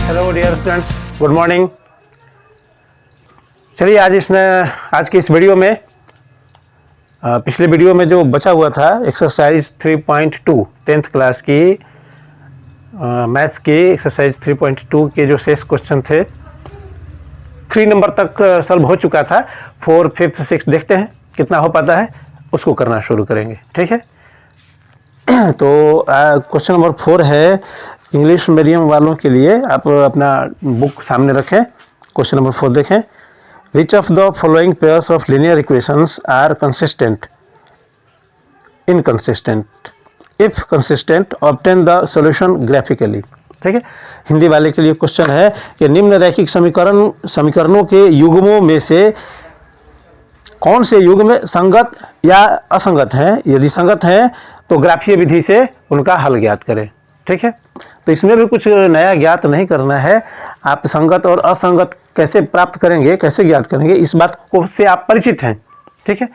Hello dear students, good morning. चलिए आज की इस वीडियो में पिछले वीडियो में जो बचा हुआ था एक्सरसाइज 3.2 10th क्लास की मैथ्स की एक्सरसाइज 3.2 के जो शेष क्वेश्चन थे 3 नंबर तक सॉल्व हो चुका था। 4, 5th, 6th देखते हैं कितना हो पाता है, उसको करना शुरू करेंगे। ठीक है, तो क्वेश्चन नंबर 4 है इंग्लिश मीडियम वालों के लिए। आप अपना बुक सामने रखें, क्वेश्चन नंबर 4 देखें। Which of the following pairs of linear equations are consistent, inconsistent, if consistent obtain the solution graphically. ठीक है, हिंदी वाले के लिए क्वेश्चन है कि निम्न रैखिक समीकरणों के युग्मों में से कौन से युग्म संगत या असंगत हैं। यदि संगत हैं तो ग्राफीय विधि से उनका हल ज्ञात करें। ठीक है, तो इसमें भी कुछ नया ज्ञात नहीं करना है। आप संगत और असंगत कैसे प्राप्त करेंगे, कैसे ज्ञात करेंगे, इस बात को से आप परिचित हैं। ठीक है,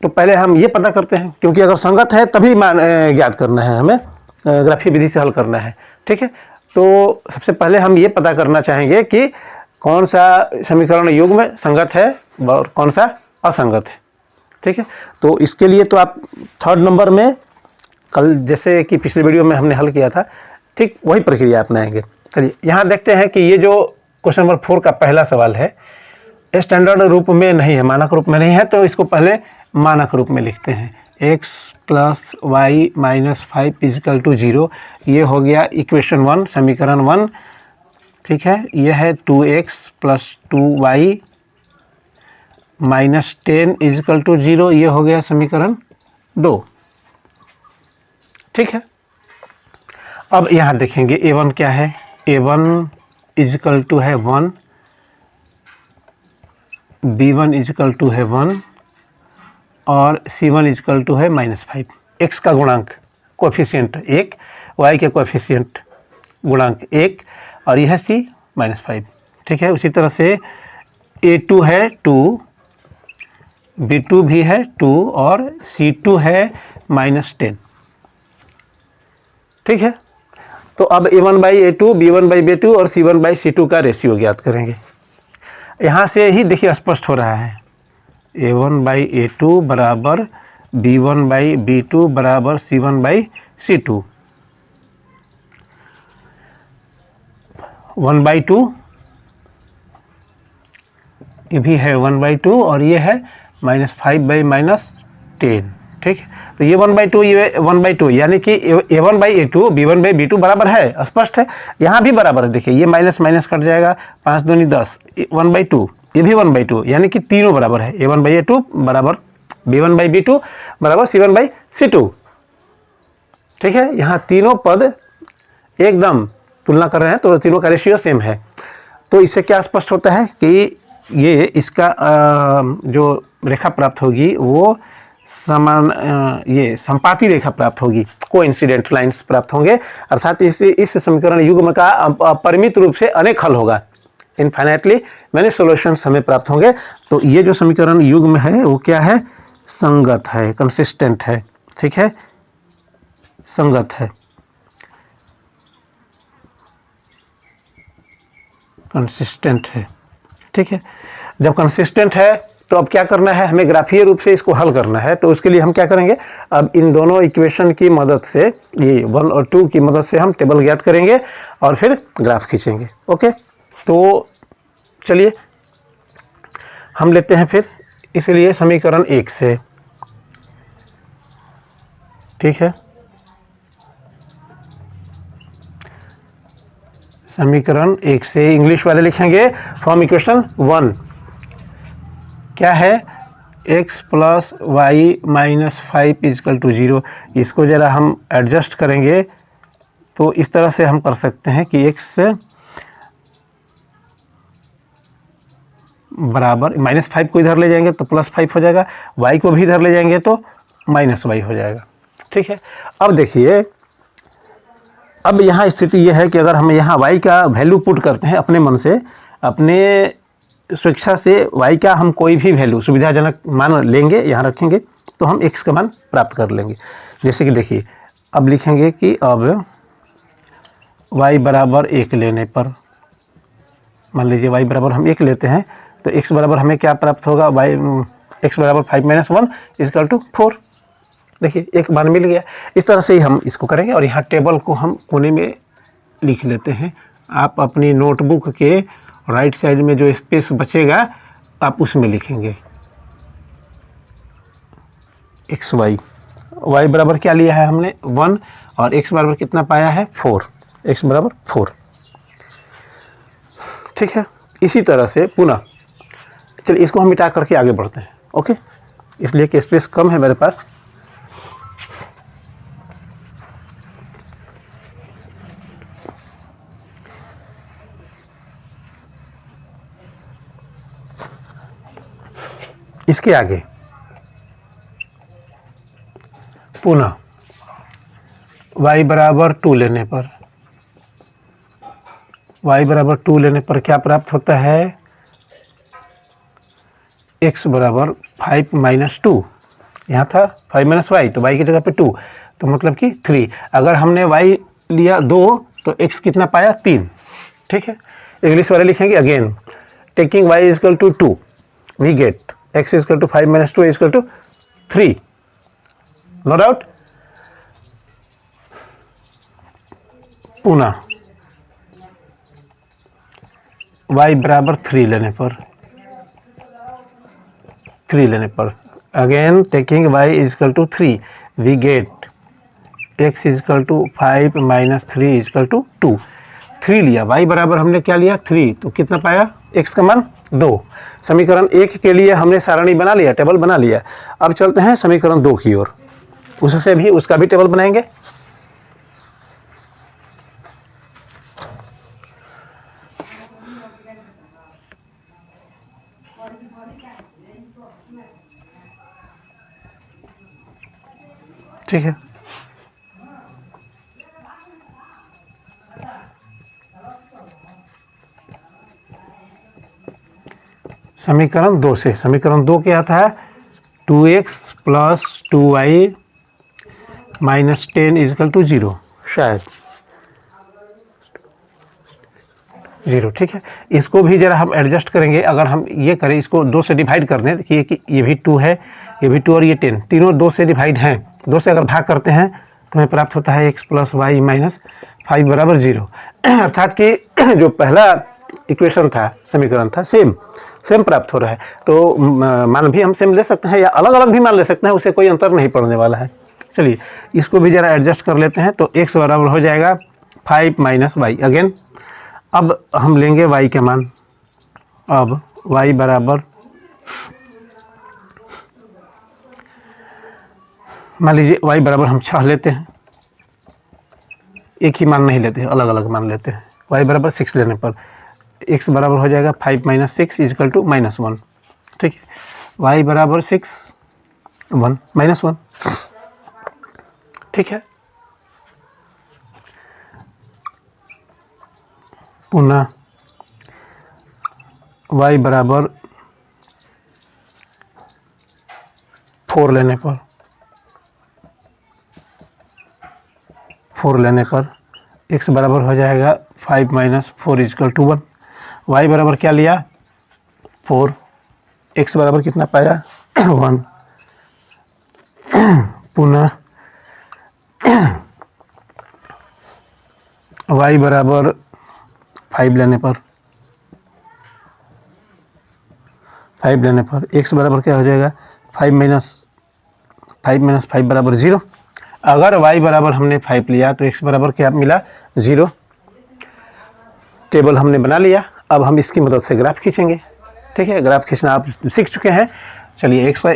तो पहले हम ये पता करते हैं, क्योंकि अगर संगत है तभी ज्ञात करना है, हमें ग्राफीय विधि से हल करना है। ठीक है, तो सबसे पहले हम ये पता करना चाहेंगे कि कौन सा समीकरण युग्म संगत है और कौन सा असंगत है। ठीक है, तो इसके लिए तो आप 3rd नंबर में कल जैसे कि पिछले वीडियो में हमने हल किया था, ठीक वही प्रक्रिया अपनाएंगे। चलिए यहाँ देखते हैं कि ये जो क्वेश्चन नंबर 4 का पहला सवाल है स्टैंडर्ड रूप में नहीं है, मानक रूप में नहीं है, तो इसको पहले मानक रूप में लिखते हैं। x + y - 5 = 0, ये हो गया इक्वेशन 1, समीकरण 1। ठीक है, यह है 2x + 2y - 10 = 0, ये हो गया समीकरण 2। ठीक है, अब यहाँ देखेंगे a1 क्या है। a1 = है 1, b1 = है 1 और c1 = है -5। x का गुणांक कोएफिशिएंट 1, y के कोएफिशिएंट गुणांक 1 और यह c -5। ठीक है, उसी तरह से a2 है 2, b2 भी है 2 और c2 है -10। ठीक है, तो अब a1/a2, b1/b2 और c1/c2 का रेशियो ज्ञात करेंगे। यहाँ से ही देखिए स्पष्ट हो रहा है, a1/a2 बराबर b1/b2 बराबर c1/c2, 1/2, ये भी है 1/2 और ये है -5/-10। ठीक है, तो ये 1/2, ये 1/2, यानी कि a1/a2 b1/b2 बराबर है, स्पष्ट है। यहाँ भी बराबर है, देखिए ये माइनस माइनस कट जाएगा, 5 दूनी 10, 1/2, ये भी 1/2, यानी कि तीनों बराबर है। a1/a2 बराबर b1/b2 बराबर c1/c2। ठीक है, यहाँ तीनों पद एकदम तुलना कर रहे हैं तो तीनों का रेशियो सेम है। तो इससे क्या स्पष्ट होता है कि ये इसका जो रेखा प्राप्त होगी वो समान, ये संपाती रेखा प्राप्त होगी, कोइंसिडेंट लाइंस प्राप्त होंगे, अर्थात इस समीकरण युग्म का परिमित रूप से अनेक हल होगा, इनफाइनाइटली मैनी सॉल्यूशंस हमें प्राप्त होंगे। तो ये जो समीकरण युग्म है वो क्या है, संगत है, कंसिस्टेंट है। ठीक है, संगत है, कंसिस्टेंट है। ठीक है, जब कंसिस्टेंट है तो अब क्या करना है, हमें ग्राफीय रूप से इसको हल करना है। तो उसके लिए हम क्या करेंगे, अब इन दोनों इक्वेशन की मदद से, ये 1 और 2 की मदद से हम टेबल ज्ञात करेंगे और फिर ग्राफ खींचेंगे। ओके, तो चलिए हम लेते हैं फिर इसलिए समीकरण 1 से। ठीक है, समीकरण 1 से इंग्लिश वाले लिखेंगे फ्रॉम इक्वेशन 1। क्या है, x + y - 5 = 0। इसको ज़रा हम एडजस्ट करेंगे तो इस तरह से हम कर सकते हैं कि x बराबर -5 को इधर ले जाएंगे तो +5 हो जाएगा, y को भी इधर ले जाएंगे तो -y हो जाएगा। ठीक है, अब देखिए, अब यहाँ स्थिति यह है कि अगर हम यहाँ y का वैल्यू पुट करते हैं अपने मन से, अपने स्वेच्छा से y का हम कोई भी वैल्यू सुविधाजनक मान लेंगे, यहाँ रखेंगे तो हम x का मान प्राप्त कर लेंगे। जैसे कि देखिए, अब लिखेंगे कि अब y बराबर 1 लेने पर मान लीजिए y बराबर हम 1 लेते हैं तो x बराबर हमें क्या प्राप्त होगा, x बराबर 5 - 1 इक्वल टू 4। देखिए एक मान मिल गया। इस तरह से ही हम इसको करेंगे और यहाँ टेबल को हम कोने में लिख लेते हैं। आप अपनी नोटबुक के राइट साइड में जो स्पेस बचेगा आप उसमें लिखेंगे एक्स वाई। वाई बराबर क्या लिया है हमने 1 और एक्स बराबर कितना पाया है 4, एक्स बराबर 4। ठीक है, इसी तरह से पुनः चलिए इसको हम मिटा करके आगे बढ़ते हैं। ओके, इसलिए कि स्पेस कम है मेरे पास। इसके आगे पुनः y बराबर 2 लेने पर, y बराबर 2 लेने पर क्या प्राप्त होता है, x बराबर 5 - 2। यहाँ था 5 - y तो y की जगह पे 2, तो मतलब कि 3। अगर हमने y लिया 2 तो x कितना पाया 3। ठीक है, इंग्लिश वाले लिखेंगे again taking y equal to 2 we get x equal to 5 - 2 equal to 3। No doubt. पुनः y बराबर 3 लेने पर again taking y equal to 3 we get x equal to 5 - 3 equal to 2। 3 लिया, y बराबर हमने क्या लिया 3, तो कितना पाया x का मान 2। समीकरण 1 के लिए हमने सारणी बना लिया, टेबल बना लिया। अब चलते हैं समीकरण 2 की ओर, उससे भी उसका भी टेबल बनाएंगे। ठीक है, समीकरण 2 से, समीकरण 2 क्या था 2x + 2y - 10 इक्वल टू 0, शायद 0। ठीक है, इसको भी जरा हम एडजस्ट करेंगे। अगर हम ये करें, इसको 2 से डिवाइड कर दें, देखिए कि ये भी 2 है, ये भी 2 और ये 10, तीनों 2 से डिवाइड हैं। 2 से अगर भाग करते हैं तो हमें प्राप्त होता है x + y - 5 बराबर 0। अर्थात कि जो पहला इक्वेशन था, समीकरण था, सेम प्राप्त हो रहा है। तो मान भी हम सेम ले सकते हैं या अलग अलग भी मान ले सकते हैं, उससे कोई अंतर नहीं पड़ने वाला है। चलिए इसको भी ज़रा एडजस्ट कर लेते हैं। तो x बराबर हो जाएगा 5 - y। अगेन अब हम लेंगे y के मान। अब y बराबर, मान लीजिए y बराबर हम 6 लेते हैं, एक ही मान नहीं लेते हैं, अलग अलग मान लेते हैं। y बराबर 6 लेने पर x बराबर हो जाएगा 5 - 6 इक्वल टू -1। ठीक है, y बराबर 6 1 -1। ठीक है, पुनः y बराबर 4 लेने पर, 4 लेने पर x बराबर हो जाएगा 5 - 4 इक्वल टू 1। y बराबर क्या लिया 4, x बराबर कितना पाया 1। पुनः y बराबर 5 लेने पर, 5 लेने पर x बराबर क्या हो जाएगा 5 - 5 बराबर 0। अगर y बराबर हमने 5 लिया तो x बराबर क्या मिला 0। टेबल हमने बना लिया। अब हम इसकी मदद से ग्राफ खींचेंगे। ठीक है, ग्राफ खींचना आप सीख चुके हैं। चलिए x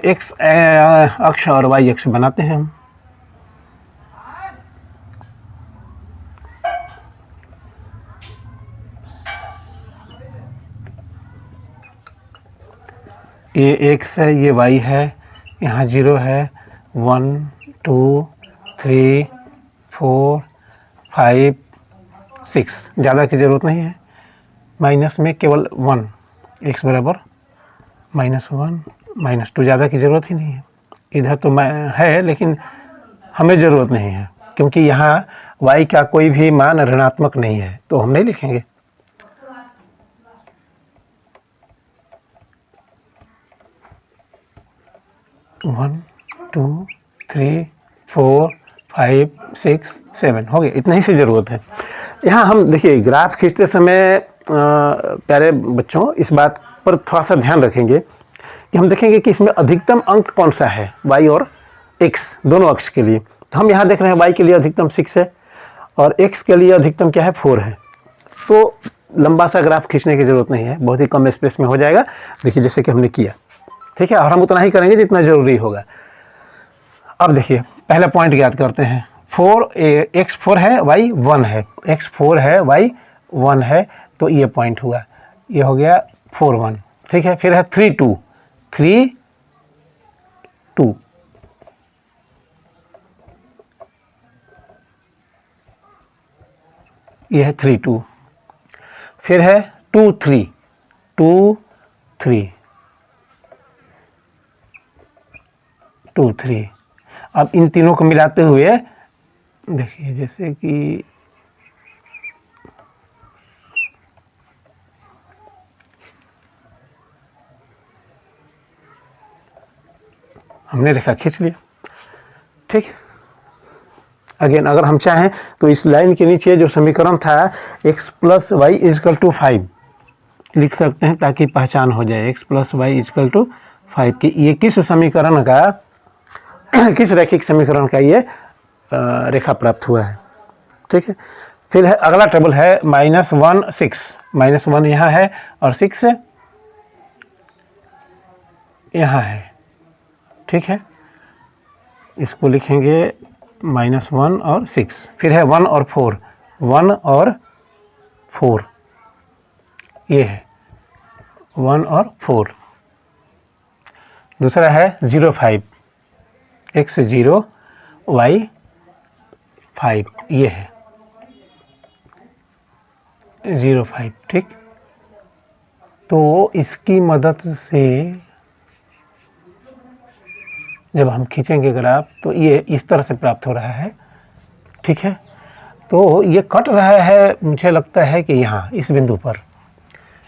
अक्ष और y अक्ष बनाते हैं हम। ये x है, ये y है, यहाँ 0 है, 1 2 3 4 5 6, ज़्यादा की ज़रूरत नहीं है। माइनस में केवल 1, x बराबर -1 -2, ज़्यादा की ज़रूरत ही नहीं है। इधर तो है लेकिन हमें ज़रूरत नहीं है, क्योंकि यहाँ y का कोई भी मान ऋणात्मक नहीं है, तो हम नहीं लिखेंगे। 1 2 3 4 5 6 7 हो गया, इतना ही से ज़रूरत है। यहाँ हम देखिए ग्राफ खींचते समय प्यारे बच्चों इस बात पर थोड़ा सा ध्यान रखेंगे कि हम देखेंगे कि इसमें अधिकतम अंक कौन सा है, y और x दोनों अक्ष के लिए। तो हम यहाँ देख रहे हैं y के लिए अधिकतम 6 है और x के लिए अधिकतम क्या है 4 है। तो लंबा सा ग्राफ खींचने की ज़रूरत नहीं है, बहुत ही कम स्पेस में हो जाएगा। देखिए जैसे कि हमने किया, ठीक है, और हम उतना ही करेंगे जितना ज़रूरी होगा। अब देखिए पहला पॉइंट याद करते हैं, x 4 है y 1 है, x 4 है y 1 है, तो ये पॉइंट हुआ, ये हो गया 4 1, ठीक है। फिर है 3 2 3 2, ये है 3 2। फिर है 2 3 2 3 2 3। अब इन तीनों को मिलाते हुए देखिए जैसे कि हमने रेखा खींच लिया, ठीक। अगेन अगर हम चाहें तो इस लाइन के नीचे जो समीकरण था x + y = 5 लिख सकते हैं ताकि पहचान हो जाए, x + y = 5 कि ये किस समीकरण का किस रैखिक समीकरण का ये रेखा प्राप्त हुआ है, ठीक है। फिर है अगला टेबल है -1 6, -1 यहाँ है और 6 यहाँ है, ठीक है। इसको लिखेंगे -1 और 6। फिर है 1 और 4, 1 और 4, ये है 1 और 4। दूसरा है 0 5, x 0 y 5, ये है 0 5, ठीक। तो इसकी मदद से जब हम खींचेंगे ग्राफ तो ये इस तरह से प्राप्त हो रहा है, ठीक है। तो ये कट रहा है, मुझे लगता है कि यहाँ इस बिंदु पर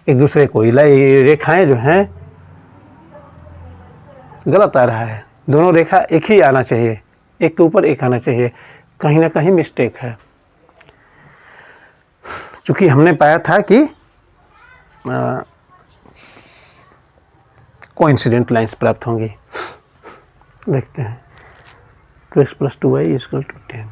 एक दूसरे को रेखाएं जो हैं गलत आ रहा है, दोनों रेखा एक ही आना चाहिए, एक के ऊपर एक आना चाहिए, कहीं ना कहीं मिस्टेक है। चूँकि हमने पाया था कि कोइंसिडेंट लाइंस प्राप्त होंगी। देखते हैं 2x + 2y = 10।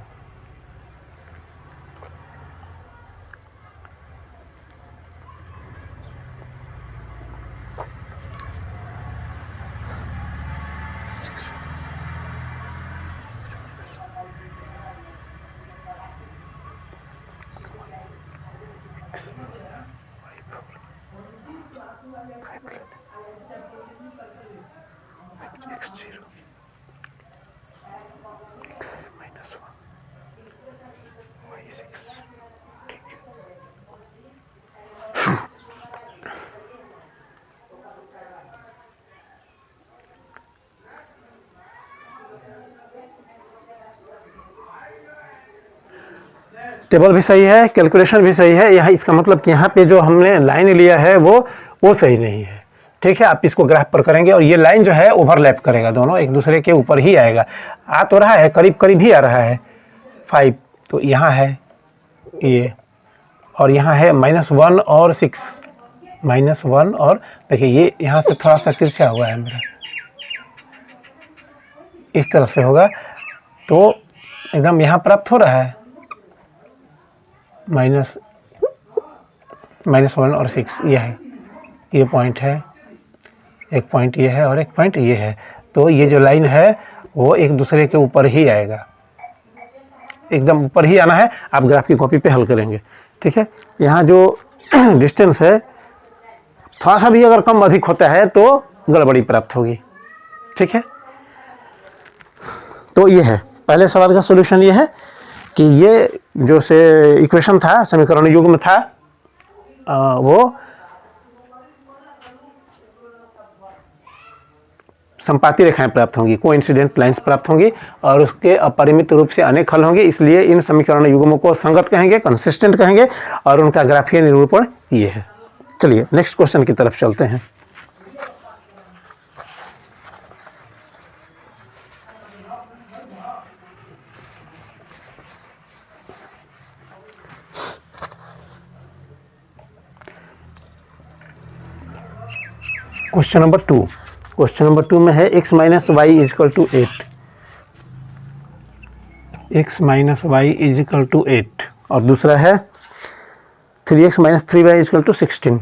टेबल भी सही है, कैलकुलेशन भी सही है। यहाँ इसका मतलब कि यहाँ पे जो हमने लाइन लिया है वो सही नहीं है, ठीक है। आप इसको ग्राफ पर करेंगे और ये लाइन जो है ओवरलैप करेगा, दोनों एक दूसरे के ऊपर ही आएगा, आ तो रहा है करीब करीब ही आ रहा है 5, तो यहाँ है ये और यहाँ है -1 और 6, -1 और देखिए ये यहाँ से थोड़ा सा तिरछा हुआ है मेरा, इस तरह से होगा तो एकदम यहाँ प्राप्त हो रहा है -1 और 6, ये है, ये पॉइंट है, एक पॉइंट ये है और एक पॉइंट ये है। तो ये जो लाइन है वो एक दूसरे के ऊपर ही आएगा, एकदम ऊपर ही आना है। आप ग्राफ की कॉपी पे हल करेंगे, ठीक है। यहाँ जो डिस्टेंस है थोड़ा सा भी अगर कम अधिक होता है तो गड़बड़ी प्राप्त होगी, ठीक है। तो ये है पहले सवाल का सॉल्यूशन, ये है कि ये जो से इक्वेशन था, समीकरण युग्म था, वो संपाती रेखाएं प्राप्त होंगी, कोइंसिडेंट लाइंस प्राप्त होंगी और उसके अपरिमित रूप से अनेक हल होंगे, इसलिए इन समीकरण युग्मों को संगत कहेंगे, कंसिस्टेंट कहेंगे और उनका ग्राफीय निरूपण ये है। चलिए नेक्स्ट क्वेश्चन की तरफ चलते हैं। क्वेश्चन नंबर 2, क्वेश्चन नंबर 2 में है x minus y is equal to 8, x minus y is equal to 8, और दूसरा है 3x minus 3y is equal to 16,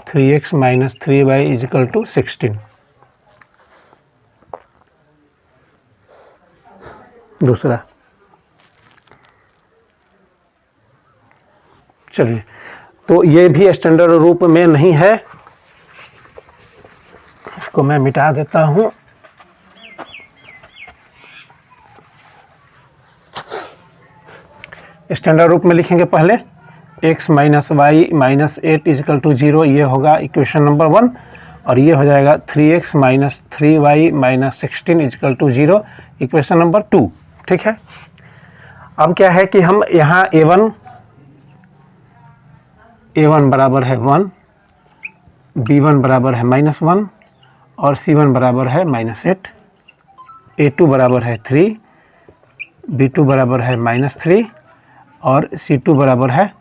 3x minus 3y is equal to 16। दूसरा, चलिए, तो ये भी स्टैंडर्ड रूप में नहीं है, इसको मैं मिटा देता हूं। स्टैंडर्ड रूप में लिखेंगे पहले x minus y minus 8 is equal to 0, ये होगा इक्वेशन नंबर 1, और ये हो जाएगा 3x minus 3y minus 16 is equal to 0, equation number 2। ठीक है, अब क्या है कि हम यहाँ a1 बराबर है 1, b1 बराबर है -1 और c1 बराबर है -8, a2 बराबर है 3, b2 बराबर है -3 और c2 बराबर है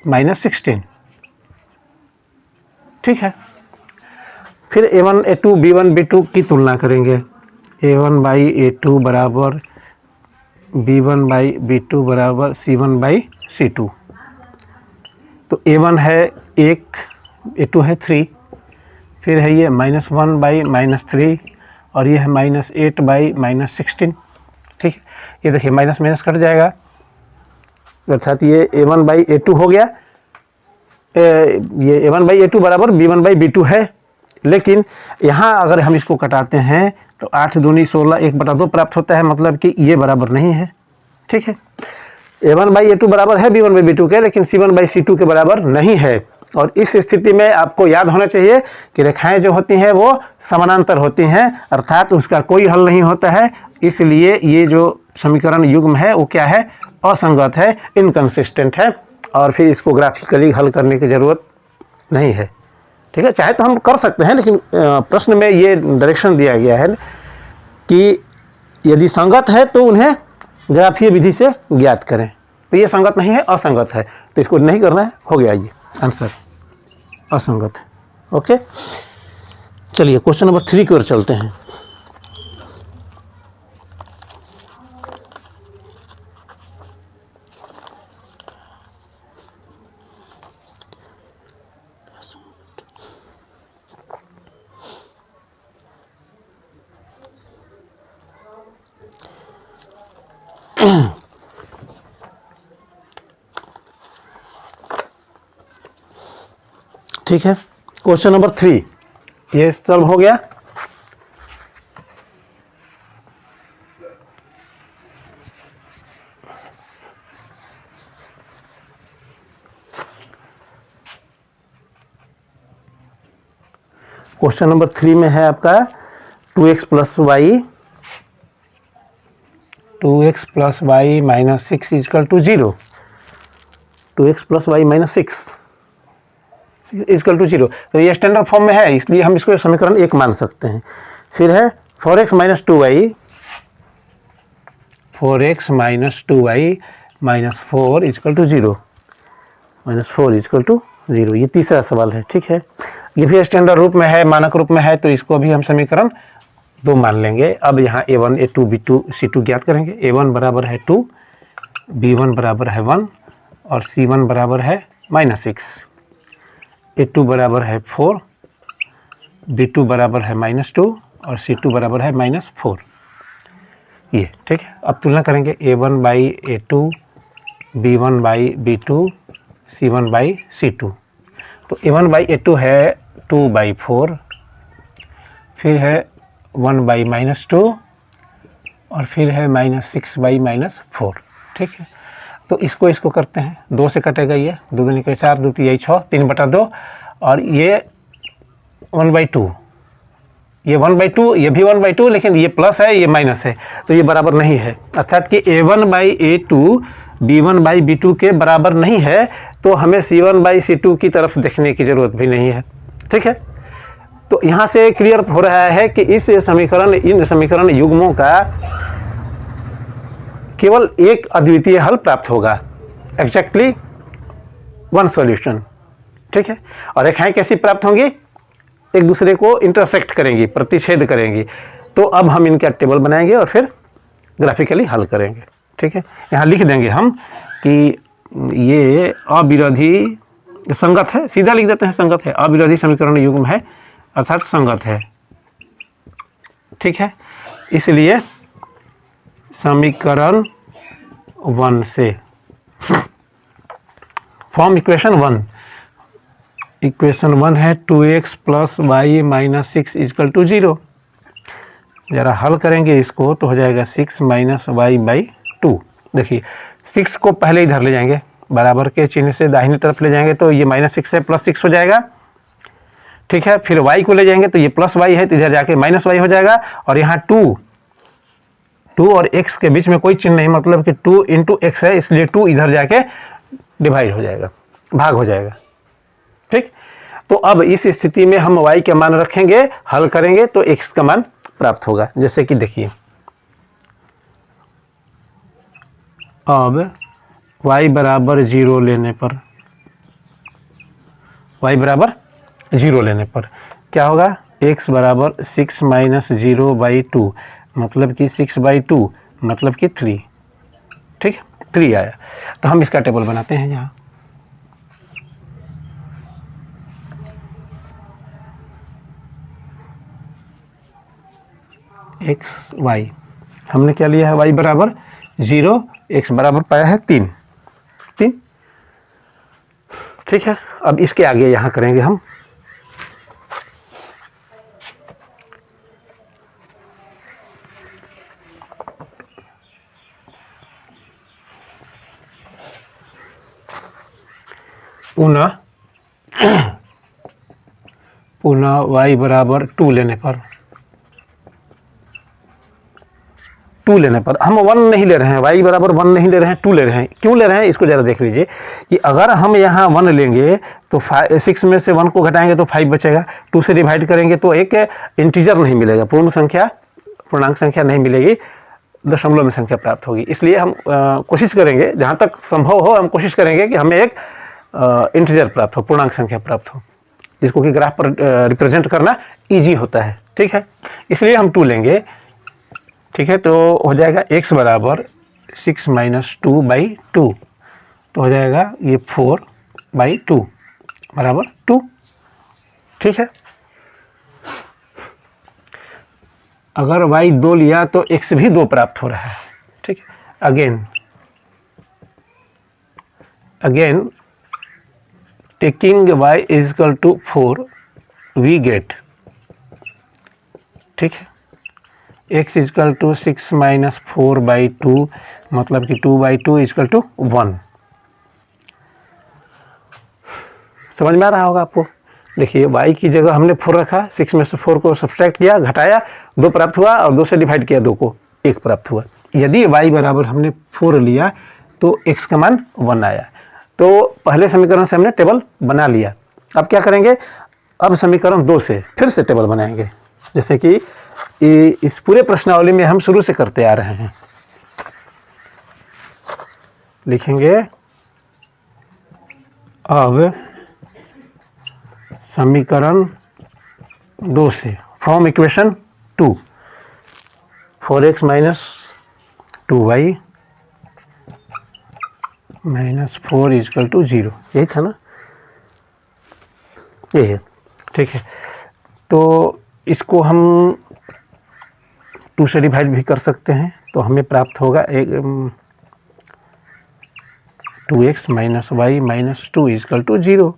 -16। ठीक है, फिर a1 a2 b1 b2 की तुलना करेंगे। a1 बाई a2 बराबर b1 बाई b2 बराबर c1 बाई c2। तो a1 है 1, a2 है 3, फिर है ये -1 बाई -3 और ये है -8 बाई -16। ठीक है, ये देखिए माइनस माइनस कट जाएगा, अर्थात ये a1 बाई a2 हो गया। ये a1 बाई a2 बराबर b1 बाई b2 है, लेकिन यहाँ अगर हम इसको कटाते हैं तो 8 दूनी 16 1/2 प्राप्त होता है, मतलब कि ये बराबर नहीं है। ठीक है, a1 बाई a2 बराबर है b1 बाई b2 के, लेकिन c1 बाई c2 के बराबर नहीं है। और इस स्थिति में आपको याद होना चाहिए कि रेखाएं जो होती हैं वो समानांतर होती हैं, अर्थात उसका कोई हल नहीं होता है, इसलिए ये जो समीकरण युग्म है वो क्या है, असंगत है, इनकंसिस्टेंट है, और फिर इसको ग्राफिकली हल करने की ज़रूरत नहीं है। ठीक है, चाहे तो हम कर सकते हैं, लेकिन प्रश्न में ये डायरेक्शन दिया गया है कि यदि संगत है तो उन्हें ग्राफीय विधि से ज्ञात करें। तो ये संगत नहीं है, असंगत है, तो इसको नहीं करना है, हो गया ये आंसर, असंगत है। ओके, चलिए क्वेश्चन नंबर 3 की ओर चलते हैं। ठीक है, क्वेश्चन नंबर 3 ये सॉल्व हो गया। क्वेश्चन नंबर 3 में है आपका 2x plus y minus 6 is equal to 0, 2x plus y minus 6 is equal to 0। तो ये स्टैंडर्ड फॉर्म में है, इसलिए हम इसको समीकरण 1 मान सकते हैं। फिर है 4x minus 2y minus 4 is equal to 0, -4 is equal to 0, ये तीसरा सवाल है। ठीक है, ये भी स्टैंडर्ड रूप में है, मानक रूप में है, तो इसको भी हम समीकरण 2 मान लेंगे। अब यहाँ a1 a2 b2 c2 ज्ञात करेंगे। a1 बराबर है 2, b1 बराबर है 1 और c1 बराबर है -6, a2 बराबर है 4, b2 बराबर है -2 और c2 बराबर है -4। ये ठीक है, अब तुलना करेंगे a1 by a2, b1 by b2, c1 by c2। तो a1 बाई a2 है 2/4, फिर है 1 बाई -2 और फिर है -6/-4। ठीक है, तो इसको करते हैं, 2 से कटेगा, ये 2 दूनी 4, 2 3 6, 3/2 और ये 1/2, ये 1/2, ये भी 1/2, लेकिन ये प्लस है ये माइनस है, तो ये बराबर नहीं है, अर्थात कि a1 by a2 b1 by b2 के बराबर नहीं है, तो हमें c1 बाई c2 की तरफ देखने की ज़रूरत भी नहीं है। ठीक है, तो यहाँ से क्लियर हो रहा है कि इन समीकरण युग्मों का केवल एक अद्वितीय हल प्राप्त होगा, एग्जैक्टली वन सॉल्यूशन। ठीक है, और रेखाएं कैसी प्राप्त होंगी, एक दूसरे को इंटरसेक्ट करेंगी, प्रतिच्छेद करेंगी। तो अब हम इनका टेबल बनाएंगे और फिर ग्राफिकली हल करेंगे। ठीक है, यहाँ लिख देंगे हम कि ये अविरोधी संगत है, सीधा लिख देते हैं संगत है, अविरोधी समीकरण युग्म है अर्थात संगत है। ठीक है, इसलिए समीकरण 1 से फॉर्म इक्वेशन 1, इक्वेशन 1 है 2x + y - 6 = 0। ज़रा हल करेंगे इसको तो हो जाएगा 6 - y/2। देखिए 6 को पहले इधर ले जाएंगे, बराबर के चिन्ह से दाहिनी तरफ ले जाएंगे तो ये -6 है +6 हो जाएगा। ठीक है, फिर y को ले जाएंगे तो ये +y है तो इधर जाके -y हो जाएगा। और यहाँ 2 और x के बीच में कोई चिन्ह नहीं, मतलब कि 2 × x है, इसलिए 2 इधर जाके डिवाइड हो जाएगा, भाग हो जाएगा। ठीक, तो अब इस स्थिति में हम y का मान रखेंगे, हल करेंगे तो x का मान प्राप्त होगा। जैसे कि देखिए अब y बराबर 0 लेने पर, y बराबर 0 लेने पर क्या होगा, x बराबर 6 - 0/2 मतलब कि 6/2 मतलब कि 3। ठीक है, 3 आया। तो हम इसका टेबल बनाते हैं यहाँ। एक्स वाई हमने क्या लिया है, y बराबर 0, x बराबर पाया है 3। ठीक है, अब इसके आगे यहाँ करेंगे हम पुनः y बराबर 2 लेने पर, 2 लेने पर हम 1 नहीं ले रहे हैं, y बराबर 1 नहीं ले रहे हैं, 2 ले रहे हैं। क्यों ले रहे हैं इसको ज़रा देख लीजिए कि अगर हम यहाँ 1 लेंगे तो 6 में से 1 को घटाएंगे तो 5 बचेगा, 2 से डिवाइड करेंगे तो एक इंटीजर नहीं मिलेगा, पूर्ण संख्या, पूर्णांक संख्या नहीं मिलेगी, दशमलव में संख्या प्राप्त होगी। इसलिए हम कोशिश करेंगे, जहाँ तक संभव हो हम कोशिश करेंगे कि हमें एक इंटीजर प्राप्त हो, पूर्णांक संख्या प्राप्त हो, जिसको कि ग्राफ पर रिप्रेजेंट करना ईजी होता है। ठीक है, इसलिए हम 2 लेंगे। ठीक है, तो हो जाएगा x बराबर 6 - 2/2 तो हो जाएगा ये 4/2 बराबर 2। ठीक है, अगर y 2 लिया तो x भी 2 प्राप्त हो रहा है। ठीक है, again taking y = 4 we get, ठीक है, x = 6 - 4/2 मतलब कि 2/2 = 1। समझ में आ रहा होगा आपको। देखिए y की जगह हमने 4 रखा, 6 में से 4 को सब्सट्रैक्ट किया, घटाया, 2 प्राप्त हुआ और 2 से डिवाइड किया, 2 को 1 प्राप्त हुआ। यदि y बराबर हमने 4 लिया तो x का मान 1 आया। तो पहले समीकरण से हमने टेबल बना लिया। अब क्या करेंगे, अब समीकरण 2 से फिर से टेबल बनाएंगे, जैसे कि इस पूरे प्रश्नावली में हम शुरू से करते आ रहे हैं। लिखेंगे अब समीकरण 2 से फ्रॉम इक्वेशन 2 4x - 2y - 4 = 0, यही था ना, ये है। ठीक है, तो इसको हम 2 से डिवाइड भी कर सकते हैं, तो हमें प्राप्त होगा 2x - y - 2 = 0।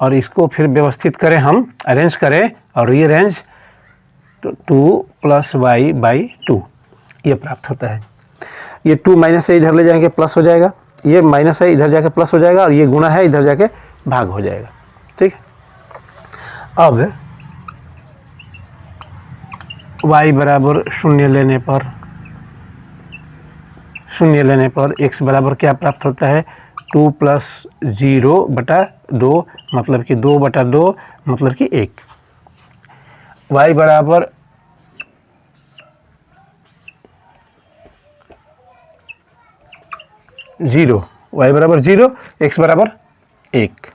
और इसको फिर व्यवस्थित करें, हम अरेंज करें और रीअरेंज तो 2 + y/2 ये प्राप्त होता है। ये 2 माइनस से इधर ले जाएंगे प्लस हो जाएगा, ये माइनस है इधर जाके प्लस हो जाएगा और ये गुणा है इधर जाके भाग हो जाएगा। ठीक है, अब y बराबर 0 लेने पर x बराबर क्या प्राप्त होता है, 2 + 0/2 मतलब कि 2/2 मतलब कि 1। y बराबर 0, y बराबर 0, x बराबर 1।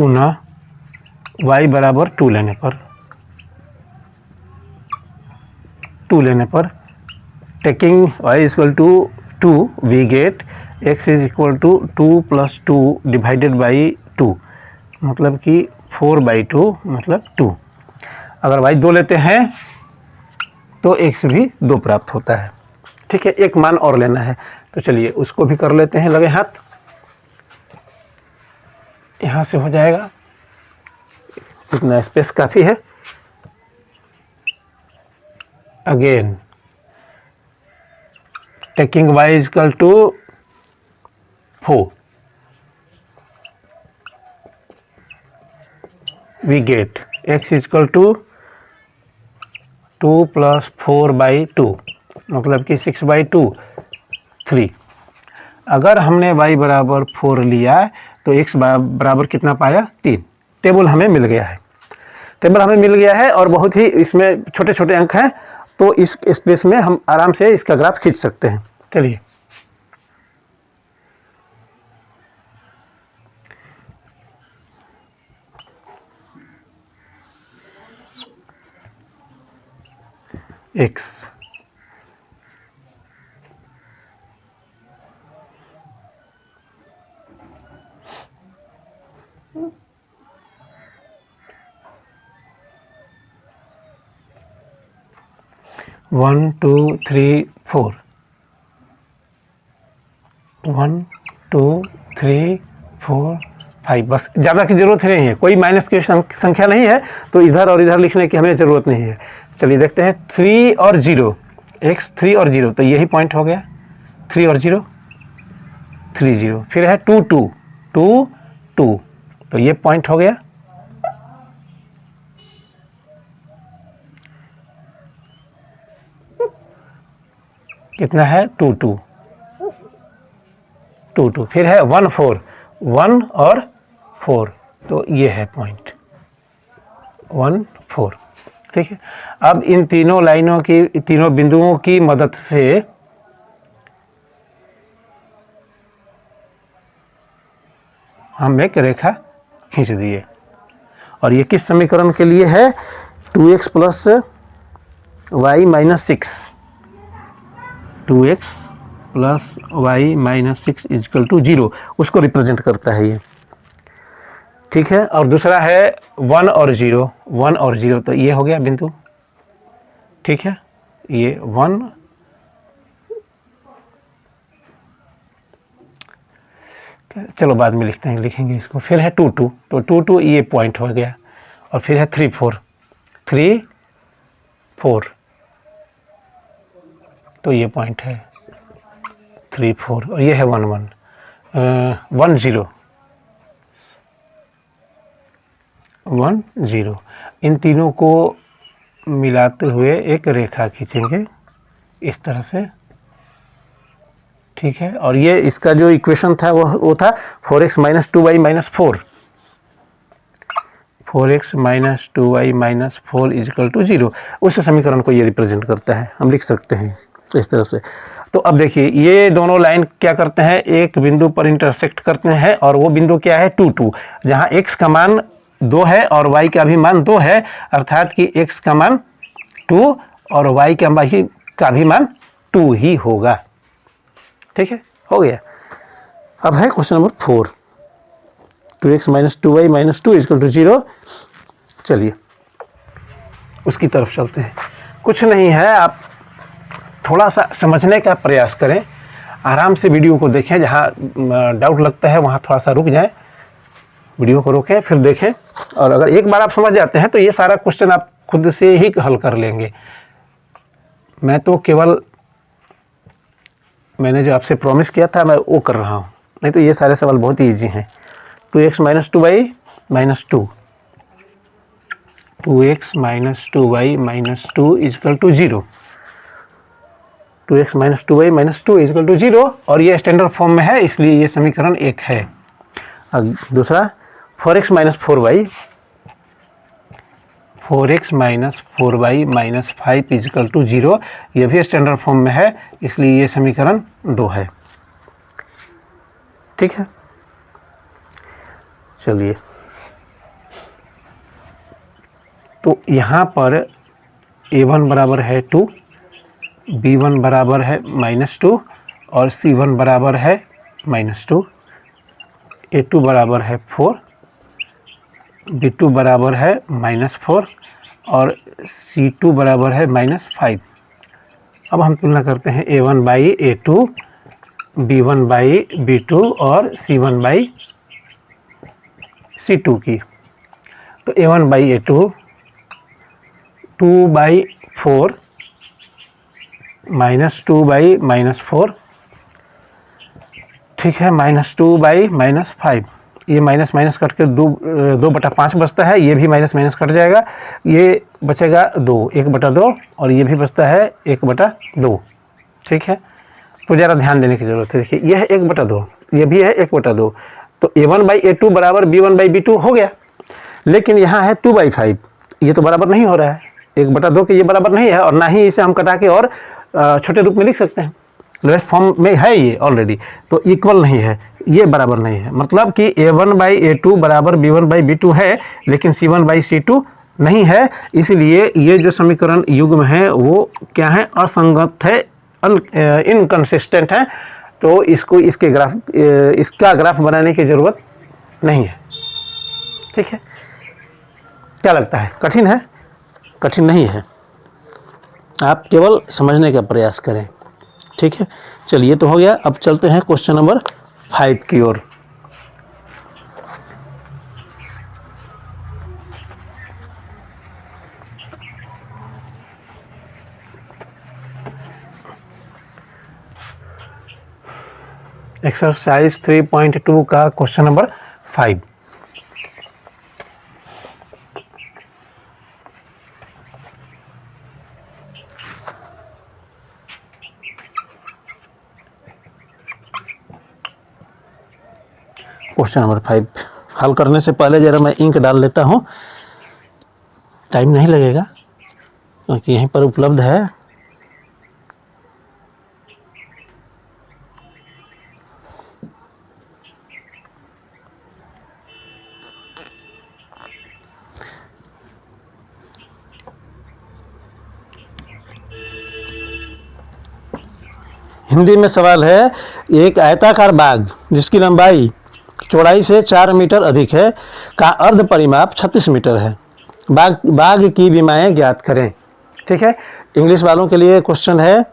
पुनः y बराबर 2 लेने पर taking y is equal to 2 we get x is equal to 2 + 2 divided by 2, मतलब कि 4/2 मतलब 2। अगर y 2 लेते हैं तो x भी 2 प्राप्त होता है। ठीक है, एक मान और लेना है, तो चलिए उसको भी कर लेते हैं लगे हाथ। यहाँ से हो जाएगा, इतना स्पेस काफ़ी है। Again taking y is equal to 4 we get x is equal to 2 + 4/2 मतलब कि 6/2 3। अगर हमने y बराबर 4 लिया तो x बराबर कितना पाया 3। टेबल हमें मिल गया है, और बहुत ही इसमें छोटे छोटे अंक हैं, तो इस स्पेस में हम आराम से इसका ग्राफ खींच सकते हैं। चलिए x 1 2 3 4 1 2 3 4 5, बस ज़्यादा की ज़रूरत नहीं है, कोई माइनस की संख्या नहीं है, तो इधर और इधर लिखने की हमें ज़रूरत नहीं है। चलिए देखते हैं 3 और 0, x 3 और 0, तो यही पॉइंट हो गया 3 और 0 3 0। फिर है 2 2 2 2, तो ये पॉइंट हो गया। कितना है 2 2 2 2। फिर है 1 4 1 और 4, तो ये है पॉइंट 1 4। ठीक है, अब इन तीनों लाइनों की, तीनों बिंदुओं की मदद से हम एक रेखा खींच दिए, और ये किस समीकरण के लिए है 2x + y - 6 2x + y - 6 = 0, उसको रिप्रेजेंट करता है ये। ठीक है, और दूसरा है 1 और 0 1 और 0, तो ये हो गया बिंदु। ठीक है, ये 1 चलो बाद में लिखेंगे इसको। फिर है 2 2, तो 2 2 ये पॉइंट हो गया, और फिर है 3 4 3 4, तो ये पॉइंट है 3 4, और ये है 1 1 1 0 1 0। इन तीनों को मिलाते हुए एक रेखा खींचेंगे इस तरह से। ठीक है, और ये इसका जो इक्वेशन था वो था 4x - 2y - 4 4x - 2y - 4 = 0। उस समीकरण को ये रिप्रेजेंट करता है, हम लिख सकते हैं इस तरह से। तो अब देखिए ये दोनों लाइन क्या करते हैं, एक बिंदु पर इंटरसेक्ट करते हैं, और वो बिंदु क्या है 2 2, जहाँ x का मान 2 है और y का भी मान 2 है, अर्थात कि x का मान 2 और y का भी मान 2 ही होगा। ठीक है, हो गया। अब है क्वेश्चन नंबर 4, 2x - 2y - 2 = 0। चलिए उसकी तरफ चलते हैं। कुछ नहीं है, आप थोड़ा सा समझने का प्रयास करें, आराम से वीडियो को देखें, जहाँ डाउट लगता है वहाँ थोड़ा सा रुक जाएं, वीडियो को रोकें फिर देखें, और अगर एक बार आप समझ जाते हैं तो ये सारा क्वेश्चन आप खुद से ही हल कर लेंगे। मैं तो केवल मैंने जो आपसे प्रॉमिस किया था मैं वो कर रहा हूँ, नहीं तो ये सारे सवाल बहुत ही ईजी हैं। 2x - 2y - 2 2x - 2y - 2 = 0 2x - 2y - 2 = 0, और ये स्टैंडर्ड फॉर्म में है, इसलिए ये समीकरण 1 है। दूसरा 4x - 4y 4x - 4y - 5 = 0, ये भी स्टैंडर्ड फॉर्म में है, इसलिए ये समीकरण 2 है। ठीक है, चलिए तो यहाँ पर A1 बराबर है 2, B1 बराबर है -2 और C1 बराबर है -2, A2 बराबर है 4, B2 बराबर है -4 और C2 बराबर है -5। अब हम तुलना करते हैं A1 by A2, B1 by B2 और C1 बाई C2 की। तो A1 बाई A2 2/4 -2 बाई -4, ठीक है, -2/-5। ये माइनस माइनस कट के 2/5 बचता है, ये भी माइनस माइनस कट जाएगा, ये बचेगा 2, 1/2 और ये भी बचता है 1/2, ठीक है। तो ज़रा ध्यान देने की ज़रूरत है। देखिए यह है 1/2, ये भी है 1/2, तो A1 बाई A2 बराबर B1 बाई B2 हो गया। लेकिन यहाँ है 2/5, ये तो बराबर नहीं हो रहा है, 1/2 के ये बराबर नहीं है, और ना ही इसे हम कटा के और छोटे रूप में लिख सकते हैं, लोएस्ट फॉर्म में है ये ऑलरेडी, तो इक्वल नहीं है, ये बराबर नहीं है। मतलब कि A1 बाई A2 बराबर B1 बाई B2 है, लेकिन C1 बाई C2 नहीं है। इसलिए ये जो समीकरण युग्म है वो क्या है, असंगत है, इनकंसिस्टेंट है। तो इसको इसका ग्राफ बनाने की ज़रूरत नहीं है, ठीक है। क्या लगता है, कठिन है? कठिन नहीं है, आप केवल समझने का प्रयास करें, ठीक है। चलिए तो हो गया। अब चलते हैं क्वेश्चन नंबर 5 की ओर। एक्सरसाइज 3.2 का क्वेश्चन नंबर 5। क्वेश्चन नंबर 5 हल करने से पहले ज़रा मैं इंक डाल लेता हूँ, टाइम नहीं लगेगा क्योंकि यहीं पर उपलब्ध है। हिंदी में सवाल है, एक आयताकार बाग जिसकी लंबाई चौड़ाई से 4 मीटर अधिक है का अर्ध परिमाप 36 मीटर है, बाग की विमाएँ ज्ञात करें, ठीक है। इंग्लिश वालों के लिए क्वेश्चन है,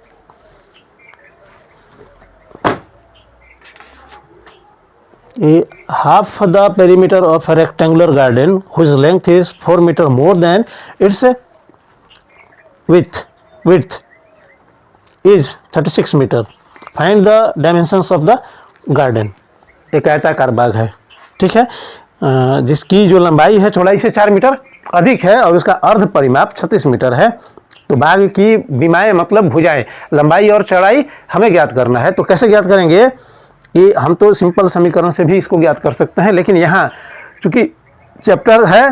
half the perimeter of a rectangular garden whose length is 4 meter more than its width is 36 metre, find the dimensions of the garden. एक आयताकार बाग है, ठीक है, जिसकी जो लंबाई है चौड़ाई से 4 मीटर अधिक है और उसका अर्ध परिमाप 36 मीटर है। तो बाग की विमाएँ मतलब भुजाएं, लंबाई और चौड़ाई हमें ज्ञात करना है। तो कैसे ज्ञात करेंगे, कि हम तो सिंपल समीकरण से भी इसको ज्ञात कर सकते हैं, लेकिन यहाँ चूँकि चैप्टर है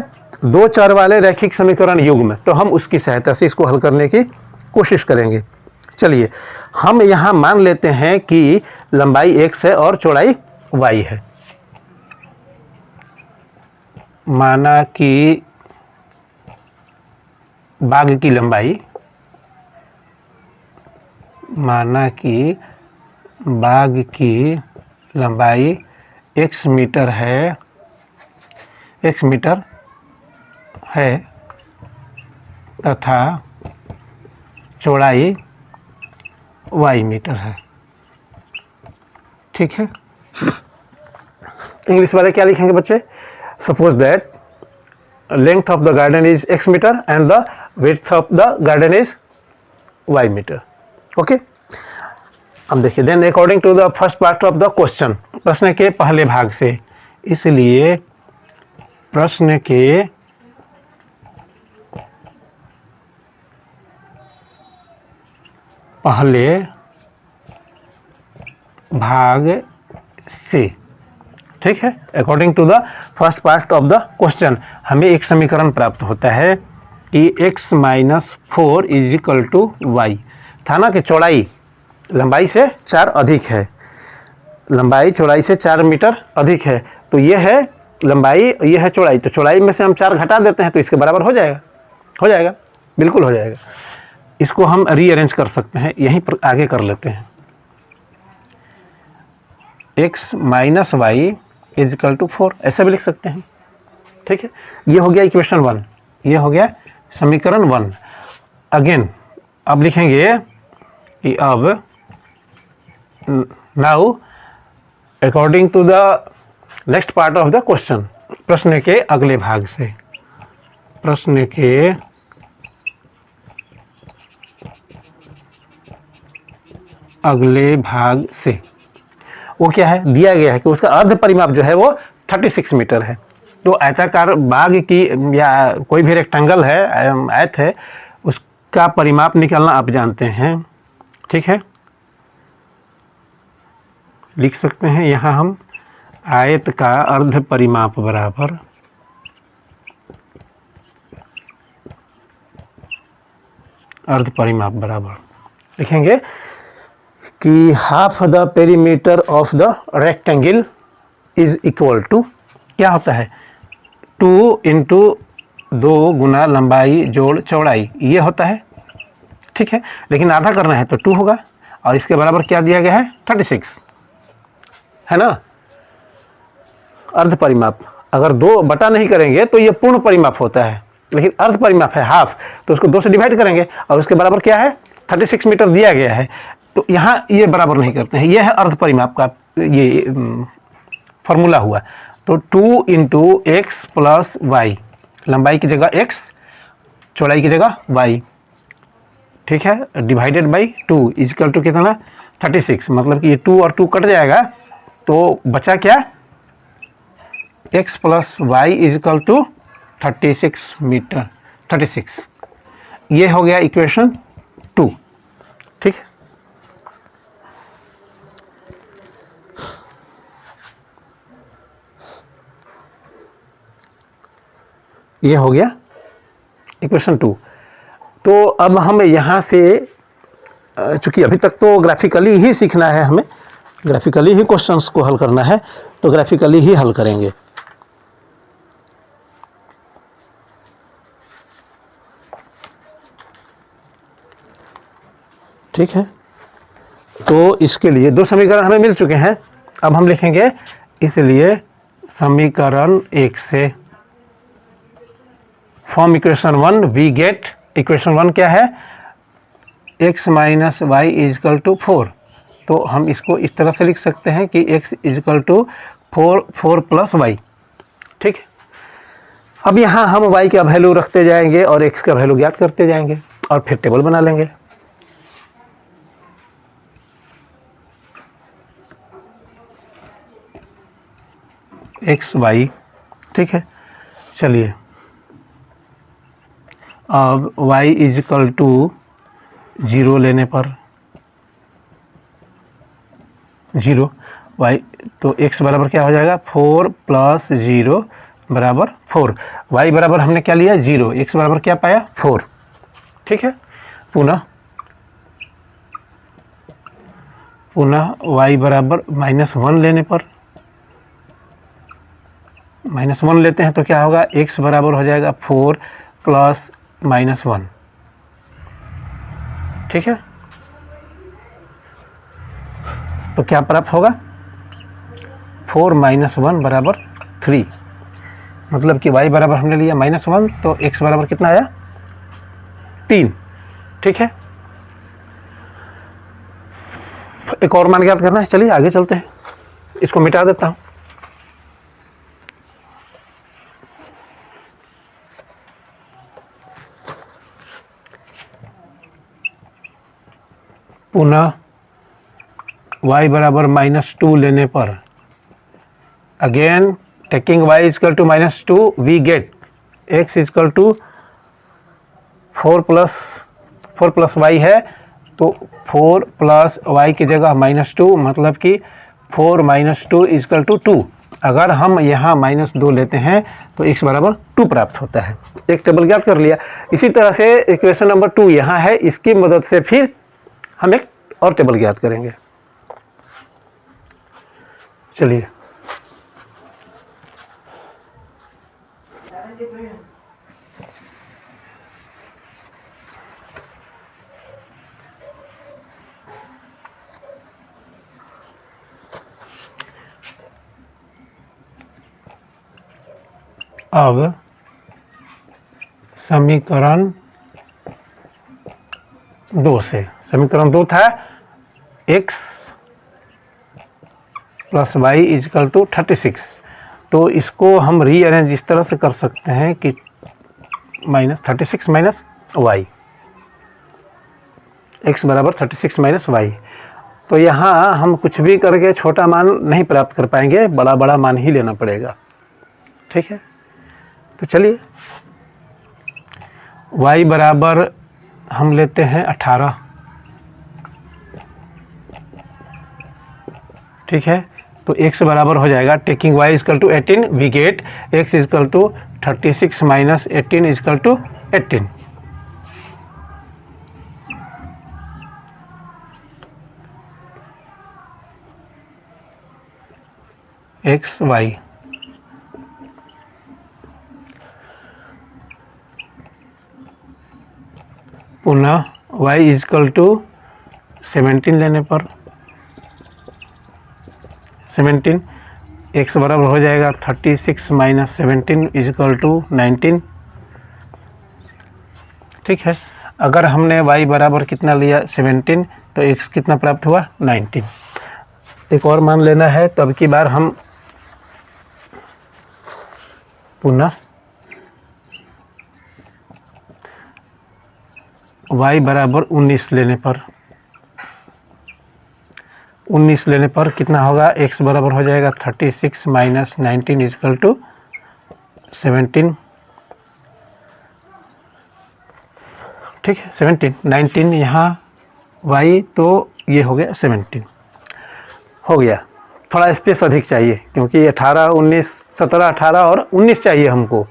2 चर वाले रैखिक समीकरण युग्म, तो हम उसकी सहायता से इसको हल करने की कोशिश करेंगे। चलिए हम यहाँ मान लेते हैं कि लंबाई x है और चौड़ाई y है। माना कि बाग की लंबाई x मीटर है तथा चौड़ाई y मीटर है, ठीक है। इंग्लिश वाले क्या लिखेंगे बच्चे, suppose that length of the garden is x metre and the width of the garden is y metre, okay. अब देखिए, then according to the first part of the question, प्रश्न के पहले भाग से, इसलिए प्रश्न के पहले भाग से, ठीक है, according to the first part of the question हमें एक समीकरण प्राप्त होता है कि x minus 4 is equal to y. था ना कि चौड़ाई लंबाई से 4 अधिक है, लंबाई चौड़ाई से 4 मीटर अधिक है, तो ये है लंबाई, ये है चौड़ाई, तो चौड़ाई में से हम 4 घटा देते हैं तो इसके बराबर हो जाएगा, हो जाएगा, बिल्कुल हो जाएगा। इसको हम रीअरेंज कर सकते हैं, यहीं पर आगे कर लेते हैं। x minus y is equal to 4, ऐसा भी लिख सकते हैं। ठीक है, ये हो गया इक्वेशन 1, ये हो गया समीकरण 1। अगेन अब लिखेंगे कि अब now according to the next part of the question, प्रश्न के अगले भाग से, प्रश्न के अगले भाग से वो क्या है, दिया गया है कि उसका अर्ध परिमाप जो है वो 36 मीटर है। तो आयताकार बाग की या कोई भी रेक्टेंगल है, आयत है, उसका परिमाप निकालना आप जानते हैं। ठीक है, लिख सकते हैं यहाँ हम आयत का अर्ध परिमाप बराबर अर्ध परिमाप बराबर लिखेंगे कि half the perimeter of the rectangle is equal to, क्या होता है, 2 इंटू 2 गुना लंबाई जोड़ चौड़ाई, ये होता है। ठीक है, लेकिन आधा करना है तो 2 होगा, और इसके बराबर क्या दिया गया है, 36 है ना। अर्ध परिमाप, अगर 2 बटा नहीं करेंगे तो ये पूर्ण परिमाप होता है, लेकिन अर्ध परिमाप है हाफ, तो उसको 2 से डिवाइड करेंगे और उसके बराबर क्या है, 36 मीटर दिया गया है। तो यहाँ ये बराबर नहीं करते हैं, ये है अर्ध परिमाप का ये फॉर्मूला हुआ। तो 2 इंटू एक्स प्लस वाई, लंबाई की जगह x, चौड़ाई की जगह y, ठीक है, डिवाइडेड बाई 2 इजिकल टू कितना, 36। मतलब कि ये 2 और 2 कट जाएगा तो बचा क्या, x plus y is equal to 36 metre, 36। ये हो गया इक्वेशन 2। ठीक है, ये हो गया इक्वेशन 2। तो अब हम यहाँ से, चूंकि अभी तक तो ग्राफिकली ही सीखना है, हमें ग्राफिकली ही क्वेश्चंस को हल करना है, तो ग्राफिकली ही हल करेंगे। ठीक है, तो इसके लिए 2 समीकरण हमें मिल चुके हैं। अब हम लिखेंगे, इसलिए समीकरण 1 से from equation 1 we get, equation 1 क्या है, x minus y is equal to 4। तो हम इसको इस तरह से लिख सकते हैं कि x is equal to 4 plus y. ठीक है, अब यहाँ हम y का वैल्यू रखते जाएंगे और x का वैल्यू ज्ञात करते जाएंगे और फिर टेबल बना लेंगे। एक्स वाई, ठीक है, चलिए अब y इजकल टू 0 लेने पर 0, y तो x बराबर क्या हो जाएगा, 4 प्लस 0 बराबर 4। y बराबर हमने क्या लिया, 0, x बराबर क्या पाया, 4। ठीक है, पुनः y बराबर -1 लेने पर, -1 लेते हैं तो क्या होगा, x बराबर हो जाएगा 4 प्लस -1। ठीक है, तो क्या प्राप्त होगा, 4 - 1 बराबर 3। मतलब कि y बराबर हमने लिया -1, तो x बराबर कितना आया, 3। ठीक है, एक और मान ज्ञात करना है, चलिए आगे चलते हैं, इसको मिटा देता हूं। पुनः y बराबर -2 लेने पर, again taking y is equal to -2 we get x is equal to 4 plus y है, तो 4 प्लस y की जगह -2, मतलब कि 4 - 2 इजकल टू 2। अगर हम यहाँ -2 लेते हैं तो x बराबर 2 प्राप्त होता है। एक टेबल ज्ञात कर लिया। इसी तरह से इक्वेशन नंबर 2 यहाँ है, इसकी मदद से फिर हम एक और टेबल ज्ञात करेंगे। चलिए अब समीकरण 2 से, समीकरण 2 था x plus y is equal to 36, तो इसको हम रीअरेंज इस तरह से कर सकते हैं कि -36 माइनस वाई, x बराबर 36 माइनस वाई। तो यहाँ हम कुछ भी करके छोटा मान नहीं प्राप्त कर पाएंगे, बड़ा बड़ा मान ही लेना पड़ेगा, ठीक है। तो चलिए y बराबर हम लेते हैं 18, ठीक है। तो x बराबर हो जाएगा, taking y is equal to 18, we get x is equal to 36 minus 18 is equal to 18। X y पुनः y इजकल टू 17 लेने पर 17, x बराबर हो जाएगा 36 माइनस 17 इजकल टू 19, ठीक है। अगर हमने y बराबर कितना लिया 17, तो x कितना प्राप्त हुआ 19। एक और मान लेना है, तो अब की बार हम पुनः y बराबर 19 लेने पर कितना होगा, x बराबर हो जाएगा 36 माइनस 19 इजकल टू 17, ठीक है। 17 19 यहाँ y, तो ये हो गया 17 हो गया। थोड़ा स्पेस अधिक चाहिए क्योंकि 18 19 17 18 और 19 चाहिए हमको,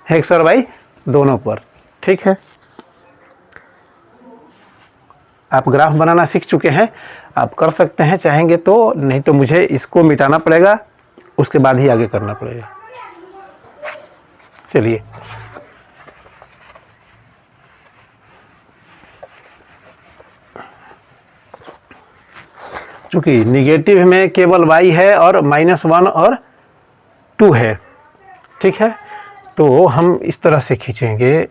x और y दोनों पर, ठीक है। आप ग्राफ बनाना सीख चुके हैं, आप कर सकते हैं चाहेंगे तो, नहीं तो मुझे इसको मिटाना पड़ेगा, उसके बाद ही आगे करना पड़ेगा। चलिए चूँकि निगेटिव में केवल y है और -1 और 2 है, ठीक है। तो हम इस तरह से खींचेंगे,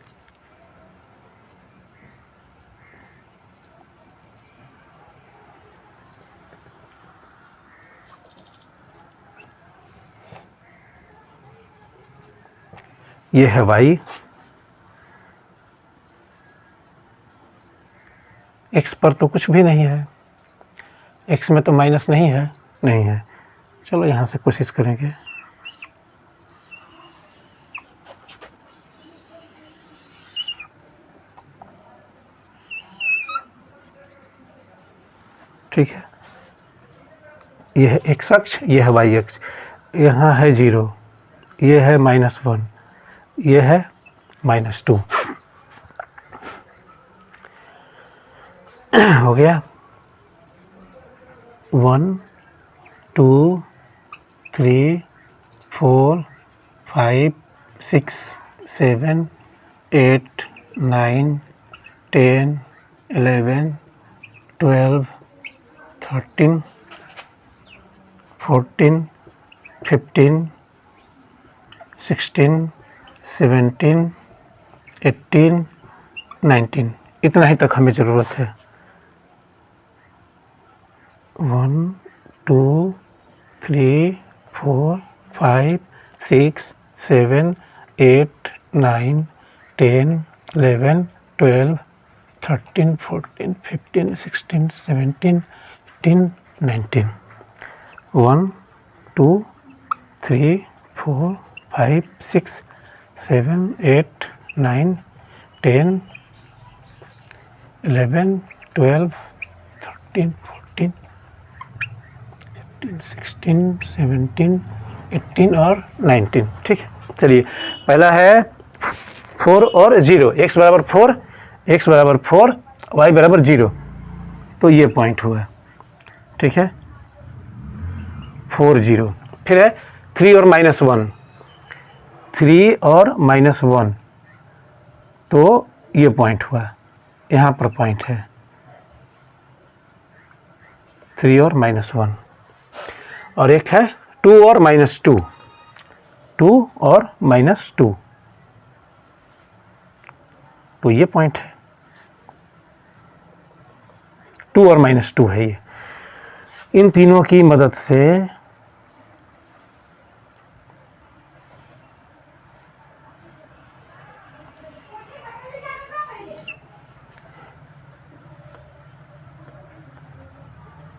ये है y, x पर तो कुछ भी नहीं है, x में तो माइनस नहीं है, चलो यहाँ से कोशिश करेंगे। ठीक है, यह है x अक्ष, यह है y अक्ष, यहाँ है 0, यह है -1, यह है -2 हो गया। 1 2 3 4 5 6 7 8 9 10 11 12 13 14 15 16 17 18 19, इतना ही तक हमें ज़रूरत है। 1 2 3 4 5 6 7 8 9 10 11 12 13 14 15 16 17 18 19। 1 2 3 4 5 6 7 8 9 10 11 12 13 14 15 16 17 18 और 19, ठीक है। चलिए पहला है 4 और 0, x बराबर 4, x बराबर 4, y बराबर 0, तो ये पॉइंट हुआ, ठीक है। 4 0, फिर है 3 और -1, 3 और -1, तो ये पॉइंट हुआ, यहाँ पर पॉइंट है 3 और -1। और एक है 2 और -2, 2 और -2, तो ये पॉइंट है, 2 और -2 है ये। इन तीनों की मदद से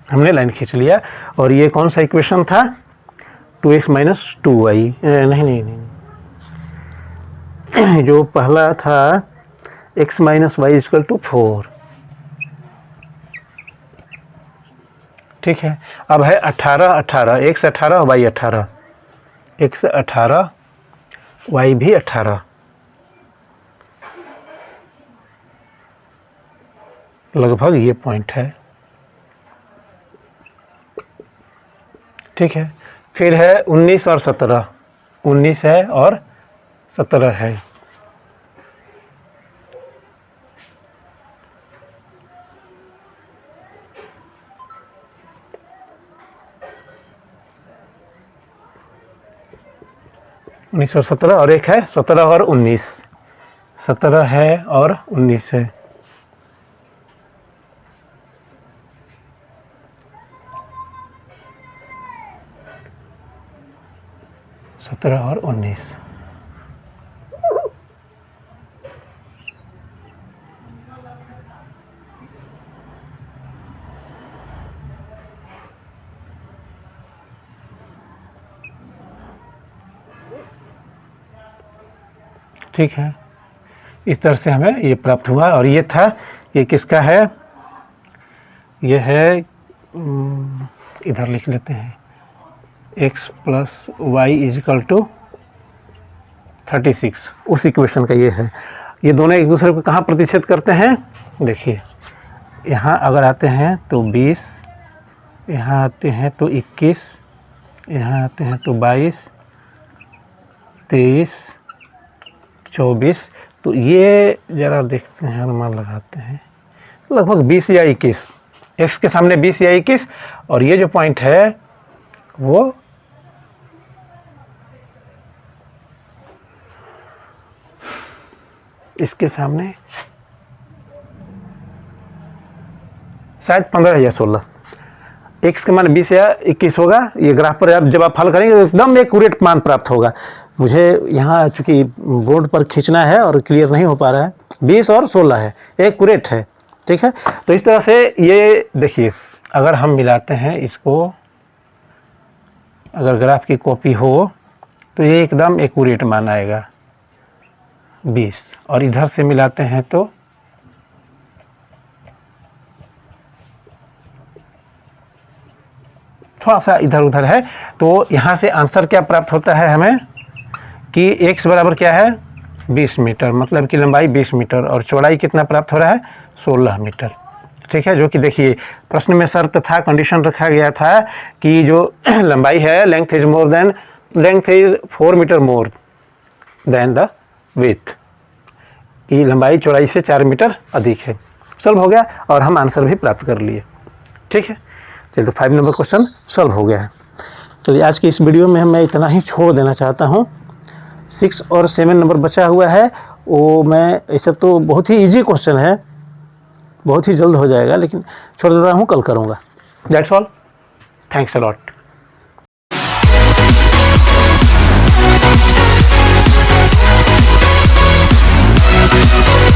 हमने लाइन खींच लिया। और ये कौन सा इक्वेशन था, 2x - 2y, नहीं नहीं नहीं, जो पहला था x - y = 4, ठीक है। अब है 18 18, x 18 y 18, x 18 y भी 18, लगभग ये पॉइंट है, ठीक है। फिर है 19 और 17, 19 है और 17 है, उन्नीस और 17, और एक है 17 और 19, 17 है और 19 है, 17 और 19, ठीक है। इस तरह से हमें ये प्राप्त हुआ। और ये था, ये किसका है, ये है, इधर लिख लेते हैं, x + y = 36, उस इक्वेशन का ये है। ये दोनों एक दूसरे को कहाँ प्रतिच्छेद करते हैं, देखिए, यहाँ अगर आते हैं तो 20, यहाँ आते हैं तो 21, यहाँ आते हैं तो 22, 23, 24, तो ये ज़रा देखते हैं, अनुमान लगाते हैं, लगभग 20 या 21, x के सामने 20 या 21, और ये जो पॉइंट है वो इसके सामने शायद 15 या 16, x के मान 20 या 21 होगा। ये ग्राफ पर आप जब आप हल करेंगे तो एकदम एक्यूरेट मान प्राप्त होगा। मुझे यहाँ चूँकि बोर्ड पर खींचना है और क्लियर नहीं हो पा रहा है, 20 और 16 है, एक्यूरेट है, ठीक है। तो इस तरह से ये देखिए, अगर हम मिलाते हैं इसको, अगर ग्राफ की कॉपी हो तो ये एकदम एक्यूरेट मान आएगा 20, और इधर से मिलाते हैं तो थोड़ा सा इधर उधर है। तो यहाँ से आंसर क्या प्राप्त होता है हमें कि x बराबर क्या है, 20 मीटर, मतलब कि लंबाई 20 मीटर, और चौड़ाई कितना प्राप्त हो रहा है, 16 मीटर, ठीक है। जो कि देखिए प्रश्न में शर्त था, कंडीशन रखा गया था कि जो लंबाई है, length is 4 metre more than the width, कि लंबाई चौड़ाई से 4 मीटर अधिक है। सॉल्व हो गया और हम आंसर भी प्राप्त कर लिए, ठीक है। चलिए, तो 5 नंबर क्वेश्चन सॉल्व हो गया है। चलिए, आज की इस वीडियो में मैं इतना ही छोड़ देना चाहता हूँ। 6 और 7 नंबर बचा हुआ है, वो मैं, ऐसा तो बहुत ही इजी क्वेश्चन है, बहुत ही जल्द हो जाएगा, लेकिन छोड़ देता हूँ, कल करूँगा। That's all, thanks a lot.